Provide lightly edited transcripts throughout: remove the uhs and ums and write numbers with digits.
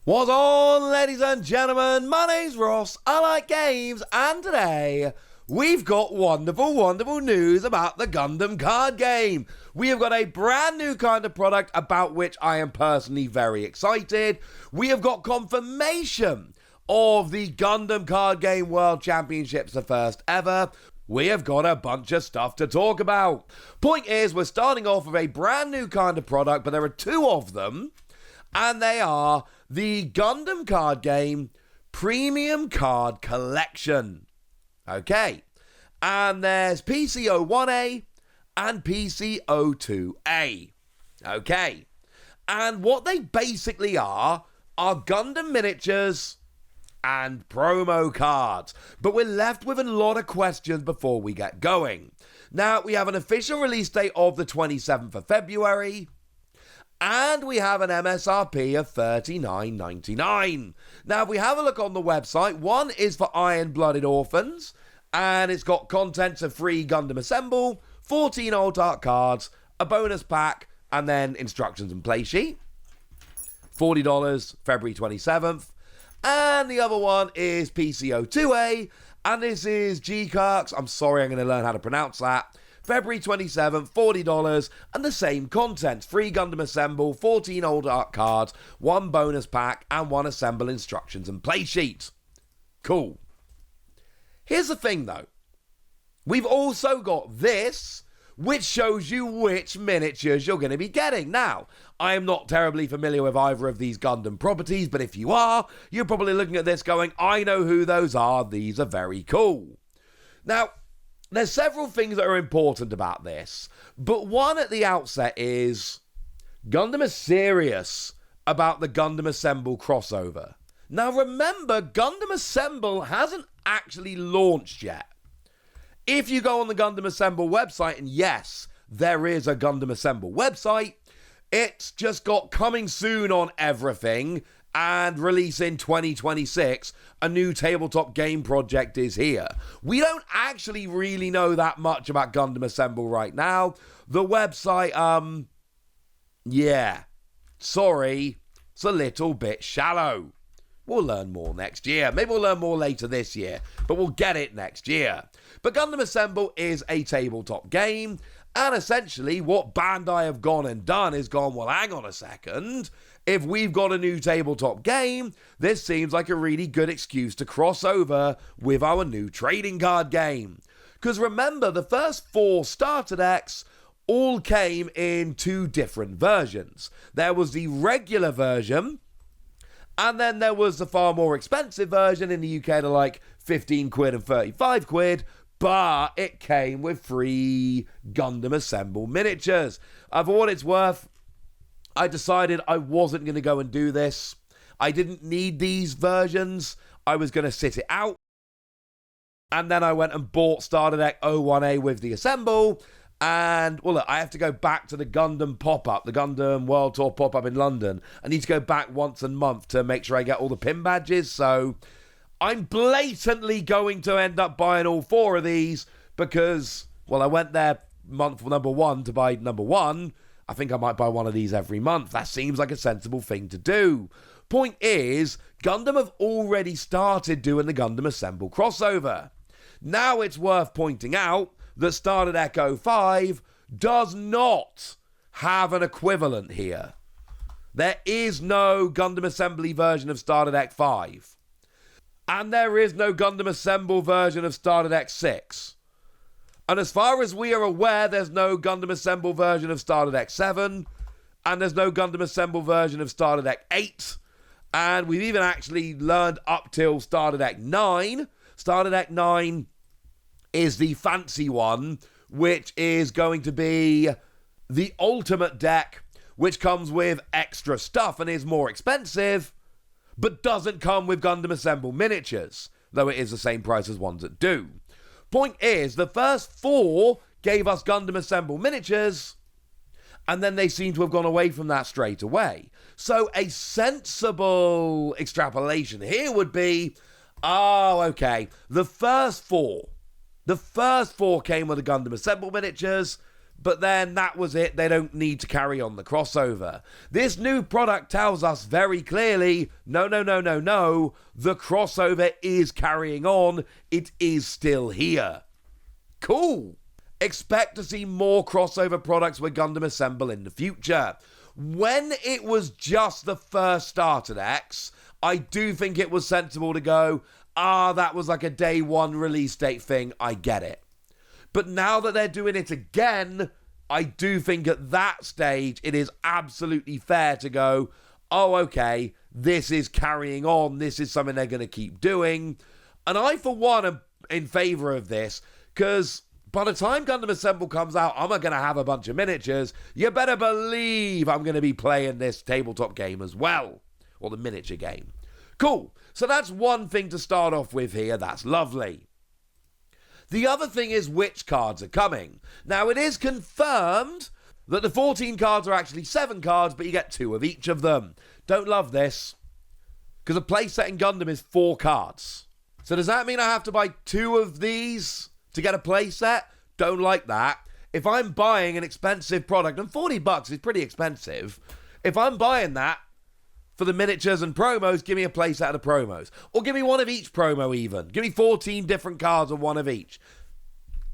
What's on, ladies and gentlemen? My name's Ross, I like games, and today we've got wonderful news about the Gundam card game. We have got a brand new kind of product about which I am personally very excited. We have got confirmation of the Gundam Card Game World Championships, the first ever. We have got a bunch of stuff to talk about. Point is, we're starting off with a brand new kind of product, but there are two of them, and they are the Gundam Card Game Premium Card Collection. Okay, and there's PC01A and PC02A. Okay, and what they basically are Gundam miniatures and promo cards. But we're left with a lot of questions before we get going. Now, we have an official release date of the 27th of February. And we have an MSRP of $39.99. Now, if we have a look on the website, one is for Iron-Blooded Orphans, and it's got contents of free Gundam Assemble, 14 old art cards, a bonus pack, and then instructions and play sheet. $40, February 27th. And the other one is PC02A, and this is G-Kirks. I'm sorry, I'm going to learn how to pronounce that. February 27th, $40, and the same contents. Free Gundam Assemble, 14 old art cards, one bonus pack, and one Assemble instructions and play sheet. Cool. Here's the thing, though. We've also got this, which shows you which miniatures you're going to be getting. Now, I am not terribly familiar with either of these Gundam properties, but if you are, you're probably looking at this going, I know who those are. These are very cool. Now, there's several things that are important about this, but one at the outset is Gundam is serious about the Gundam Assemble crossover. Now remember, Gundam Assemble hasn't actually launched yet. If you go on the Gundam Assemble website, and yes, there is a Gundam Assemble website, it's just got coming soon on everything, and release in 2026, a new tabletop game project is here. We don't actually really know that much about Gundam Assemble right now. The website, sorry, it's a little bit shallow. We'll learn more next year. Maybe we'll learn more later this year, but we'll get it next year. But Gundam Assemble is a tabletop game, and essentially what Bandai have gone and done is gone, well, hang on a second. If we've got a new tabletop game, this seems like a really good excuse to cross over with our new trading card game. Because remember, the first 4 starter decks all came in 2 different versions. There was the regular version, and then there was the far more expensive version in the UK to like 15 quid and 35 quid, but it came with free Gundam Assemble miniatures. For what it's worth, I decided I wasn't going to go and do this. I didn't need these versions. I was going to sit it out. And then I went and bought Starter Deck 01A with the Assemble. And, well, look, I have to go back to the Gundam pop-up, the Gundam World Tour pop-up in London. I need to go back once a month to make sure I get all the pin badges. So I'm blatantly going to end up buying all 4 of these because, well, I went there month number 1 to buy number 1. I think I might buy one of these every month. That seems like a sensible thing to do. Point is, Gundam have already started doing the Gundam Assemble crossover. Now it's worth pointing out that Starter Deck 05 does not have an equivalent here. There is no Gundam Assembly version of Starter Deck 5. And there is no Gundam Assemble version of Starter Deck 6. And as far as we are aware, there's no Gundam Assemble version of Starter Deck 7. And there's no Gundam Assemble version of Starter Deck 8. And we've even actually learned up till Starter Deck 9. Starter Deck 9 is the fancy one, which is going to be the ultimate deck, which comes with extra stuff and is more expensive, but doesn't come with Gundam Assemble miniatures, though it is the same price as ones that do. Point is, the first 4 gave us Gundam Assemble miniatures, and then they seem to have gone away from that straight away. So a sensible extrapolation here would be, okay, the first four came with the Gundam Assemble miniatures, but then that was it. They don't need to carry on the crossover. This new product tells us very clearly, no. The crossover is carrying on. It is still here. Cool. Expect to see more crossover products with Gundam Assemble in the future. When it was just the first starter decks, I do think it was sensible to go, that was like a day one release date thing. I get it. But now that they're doing it again, I do think at that stage it is absolutely fair to go, okay, this is carrying on. This is something they're going to keep doing. And I, for one, am in favor of this, because by the time Gundam Assemble comes out, I'm going to have a bunch of miniatures. You better believe I'm going to be playing this tabletop game as well, or the miniature game. Cool. So that's one thing to start off with here. That's lovely. The other thing is which cards are coming. Now, it is confirmed that the 14 cards are actually 7 cards, but you get 2 of each of them. Don't love this, because a playset in Gundam is 4 cards. So does that mean I have to buy 2 of these to get a playset? Don't like that. If I'm buying an expensive product, and $40 is pretty expensive, if I'm buying that for the miniatures and promos, give me a playset of the promos. Or give me one of each promo even. Give me 14 different cards and one of each.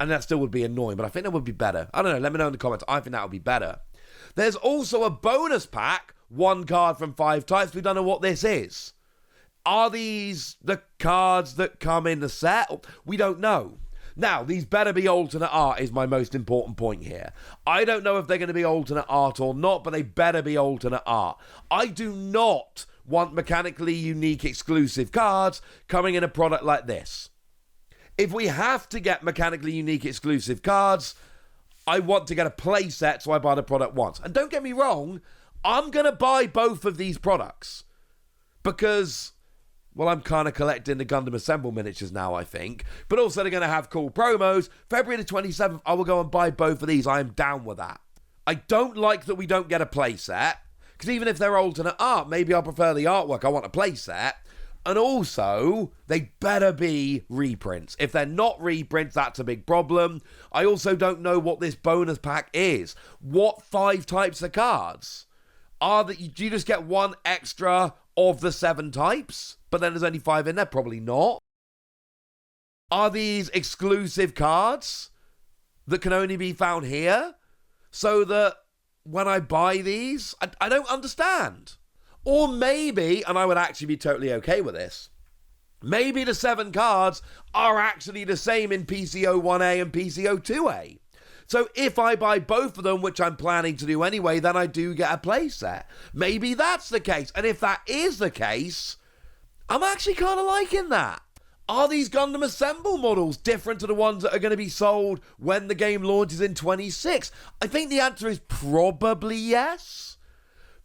And that still would be annoying, but I think that would be better. I don't know, let me know in the comments. I think that would be better. There's also a bonus pack, 1 card from 5 types. We don't know what this is. Are these the cards that come in the set? We don't know. Now, these better be alternate art is my most important point here. I don't know if they're going to be alternate art or not, but they better be alternate art. I do not want mechanically unique exclusive cards coming in a product like this. If we have to get mechanically unique exclusive cards, I want to get a playset, so I buy the product once. And don't get me wrong, I'm going to buy both of these products because, well, I'm kind of collecting the Gundam Assemble miniatures now, I think. But also they're going to have cool promos. February the 27th, I will go and buy both of these. I am down with that. I don't like that we don't get a playset, because even if they're alternate art, maybe I'll prefer the artwork. I want a playset. And also, they better be reprints. If they're not reprints, that's a big problem. I also don't know what this bonus pack is. What 5 types of cards? Do you just get 1 extra of the 7 types? But then there's only 5 in there? Probably not. Are these exclusive cards that can only be found here? So that when I buy these, I don't understand. Or maybe, and I would actually be totally okay with this, maybe the 7 cards are actually the same in PCO1A and PCO2A. So if I buy both of them, which I'm planning to do anyway, then I do get a playset. Maybe that's the case. And if that is the case, I'm actually kind of liking that. Are these Gundam Assemble models different to the ones that are going to be sold when the game launches in 26? I think the answer is probably yes.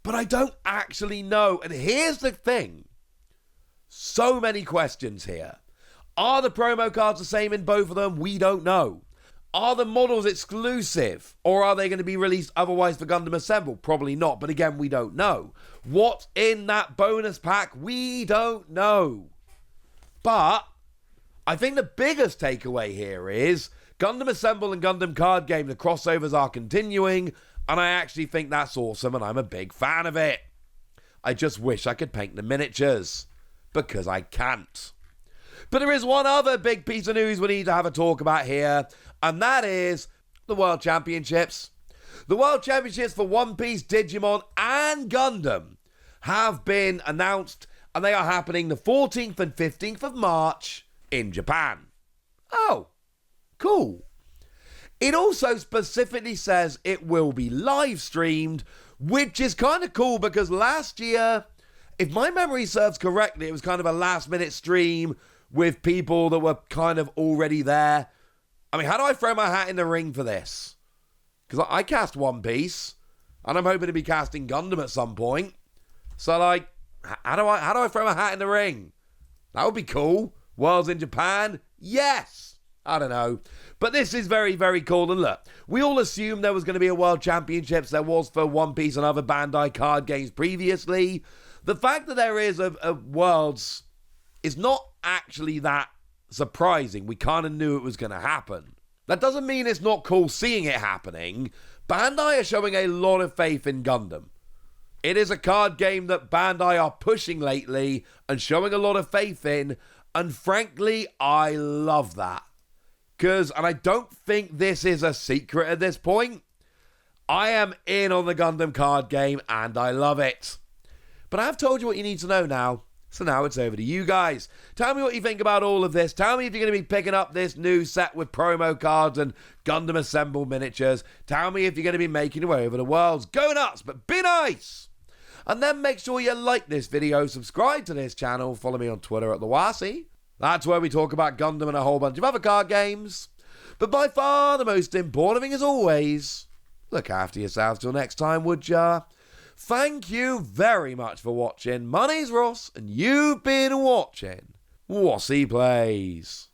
But I don't actually know. And here's the thing. So many questions here. Are the promo cards the same in both of them? We don't know. Are the models exclusive? Or are they going to be released otherwise for Gundam Assemble? Probably not. But again, we don't know. What's in that bonus pack? We don't know. But I think the biggest takeaway here is Gundam Assemble and Gundam Card Game, the crossovers are continuing. And I actually think that's awesome, and I'm a big fan of it. I just wish I could paint the miniatures, because I can't. But there is one other big piece of news we need to have a talk about here, and that is the World Championships. The World Championships for One Piece, Digimon, and Gundam have been announced, and they are happening the 14th and 15th of March in Japan. Oh, cool. It also specifically says it will be live streamed, which is kind of cool because last year, if my memory serves correctly, it was kind of a last minute stream with people that were kind of already there. I mean, how do I throw my hat in the ring for this? Because I cast One Piece, and I'm hoping to be casting Gundam at some point. So, like, how do I throw my hat in the ring? That would be cool. Worlds in Japan? Yes! I don't know. But this is very, very cool. And look, we all assumed there was going to be a World Championships. There was for One Piece and other Bandai card games previously. The fact that there is a Worlds is not actually that surprising. We kind of knew it was going to happen. That doesn't mean it's not cool seeing it happening. Bandai are showing a lot of faith in Gundam. It is a card game that Bandai are pushing lately and showing a lot of faith in, and frankly, I love that. And I don't think this is a secret at this point, I am in on the Gundam card game and I love it. But I've told you what you need to know now, so now it's over to you guys. Tell me what you think about all of this. Tell me if you're going to be picking up this new set with promo cards and Gundam Assemble miniatures. Tell me if you're going to be making your way over the Worlds. Go nuts, but be nice! And then make sure you like this video, subscribe to this channel, follow me on Twitter at @TheWasi. That's where we talk about Gundam and a whole bunch of other card games. But by far the most important thing as always, look after yourselves till next time, would ya? Thank you very much for watching. My name's Ross, and you've been watching Wasi Plays.